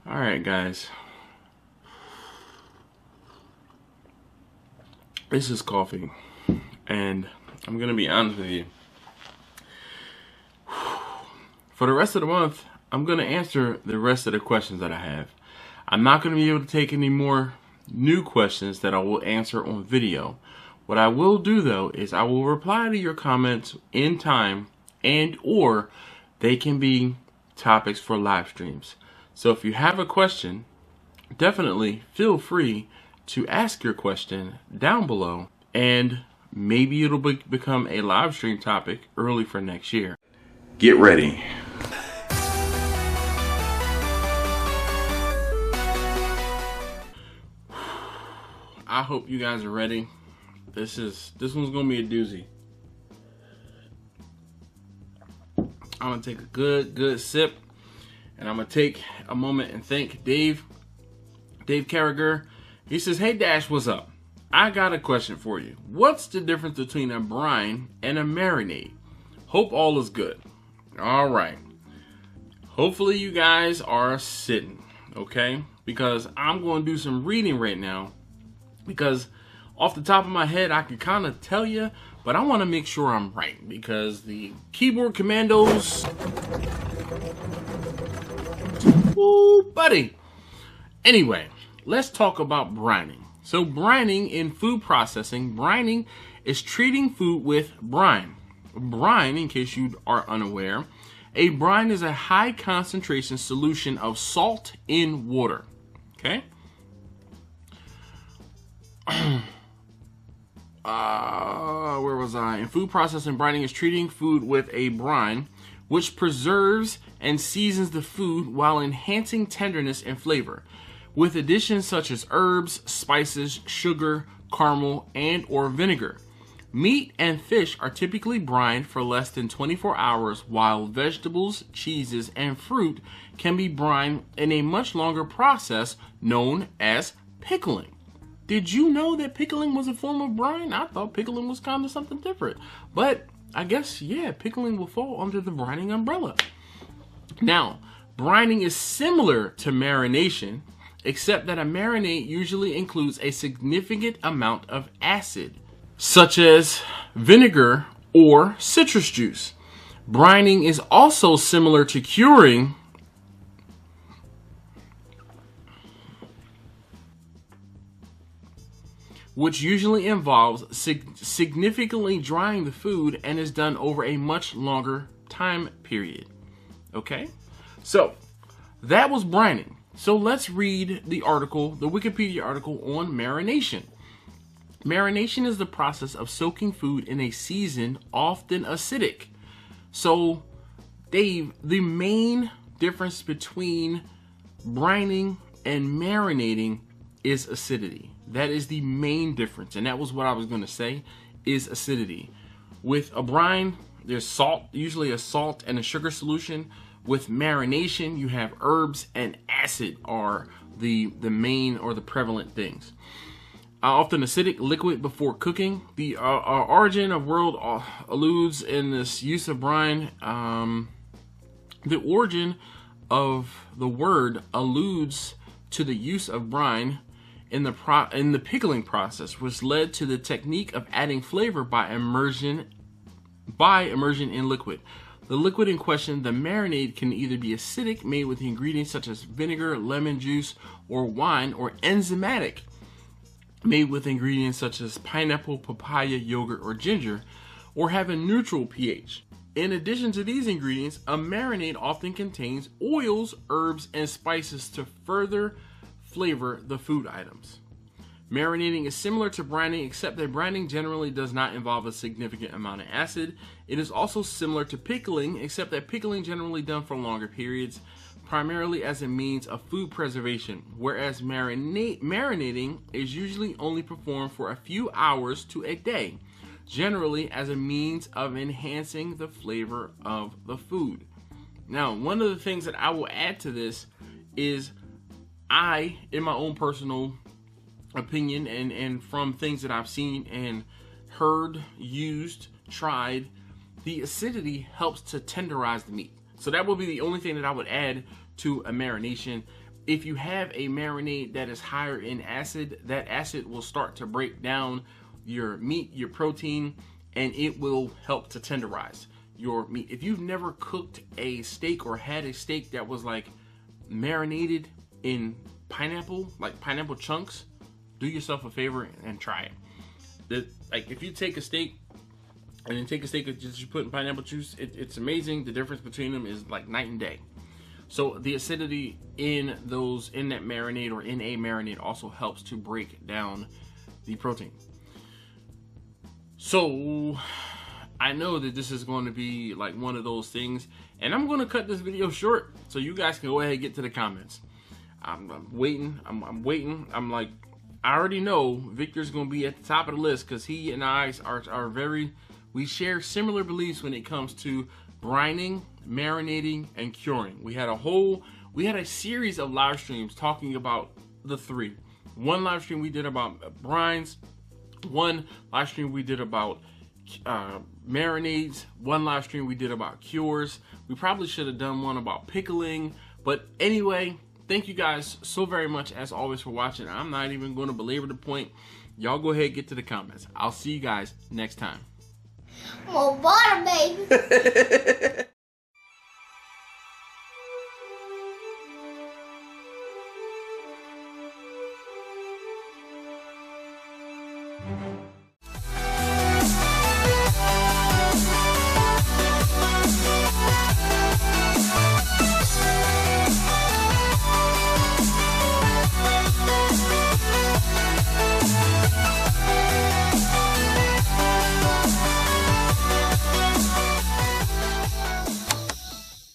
All right, guys. This is coffee, and I'm gonna be honest with you. For the rest of the month, I'm gonna answer the rest of the questions that I have. I'm not gonna be able to take any more new questions that I will answer on video. What I will do though is I will reply to your comments in time, and or they can be topics for live streams. So if you have a question, definitely feel free to ask your question down below, and maybe it'll become a live stream topic early for next year. Get ready. I hope you guys are ready. This one's gonna be a doozy. I'm gonna take a good sip, and I'm gonna take a moment and thank Dave Carragher. He says, "Hey Dash, what's up? I got a question for you. What's the difference between a brine and a marinade? Hope all is good." All right. Hopefully you guys are sitting, okay? Because I'm going to do some reading right now. Because off the top of my head, I can kind of tell you, but I want to make sure I'm right. Because the keyboard commandos... Ooh, buddy. Anyway, let's talk about brining. So brining in food processing, brining is treating food with brine. Brine, in case you are unaware, a brine is a high concentration solution of salt in water. Okay? Where was I? In food processing, brining is treating food with a brine, which preserves and seasons the food while enhancing tenderness and flavor, with additions such as herbs, spices, sugar, caramel, and or vinegar. Meat and fish are typically brined for less than 24 hours, while vegetables, cheeses, and fruit can be brined in a much longer process known as pickling. Did you know that pickling was a form of brine? I thought pickling was kind of something different. But I guess, yeah, pickling will fall under the brining umbrella. Now, brining is similar to marination, except that a marinade usually includes a significant amount of acid, such as vinegar or citrus juice. Brining is also similar to curing, which usually involves significantly drying the food and is done over a much longer time period. Okay? So, that was brining. So let's read the article, the Wikipedia article on marination. Marination is the process of soaking food in a seasoned, often acidic. So, Dave, the main difference between brining and marinating is acidity. That is the main difference, and that was what I was going to say, is acidity. With a brine, there's salt, usually a salt and a sugar solution. With marination, you have herbs and acid are the main or the prevalent things. Often acidic liquid before cooking. The origin of world alludes in this use of brine. The origin of the word alludes to the use of brine in the pickling process, which led to the technique of adding flavor by immersion in liquid. The liquid in question, the marinade, can either be acidic, made with ingredients such as vinegar, lemon juice, or wine, or enzymatic, made with ingredients such as pineapple, papaya, yogurt, or ginger, or have a neutral pH. In addition to these ingredients, a marinade often contains oils, herbs, and spices to further flavor the food items. Marinating is similar to brining, except that brining generally does not involve a significant amount of acid. It is also similar to pickling, except that pickling generally done for longer periods, primarily as a means of food preservation, whereas marinating is usually only performed for a few hours to a day, generally as a means of enhancing the flavor of the food. Now, one of the things that I will add to this is in my own personal opinion and from things that I've seen and heard, used, tried, the acidity helps to tenderize the meat. So that would be the only thing that I would add to a marination. if you have a marinade that is higher in acid, that acid will start to break down your meat, your protein, and it will help to tenderize your meat. If you've never cooked a steak or had a steak that was like marinated in pineapple, like pineapple chunks, do yourself a favor and try it. Like if you take a steak and then take a steak that you put in pineapple juice, it's amazing. The difference between them is like night and day. So the acidity in that marinade or in a marinade also helps to break down the protein. So I know that this is going to be like one of those things, and I'm going to cut this video short so you guys can go ahead and get to the comments. I'm waiting. I'm waiting. I'm like, I already know Victor's going to be at the top of the list because he and I are we share similar beliefs when it comes to brining, marinating, and curing. We had a series of live streams talking about the three. One live stream we did about brines, one live stream we did about marinades, one live stream we did about cures. We probably should have done one about pickling, but anyway, thank you guys so very much as always for watching. I'm not even going to belabor the point. Y'all go ahead and get to the comments. I'll see you guys next time. More water, baby.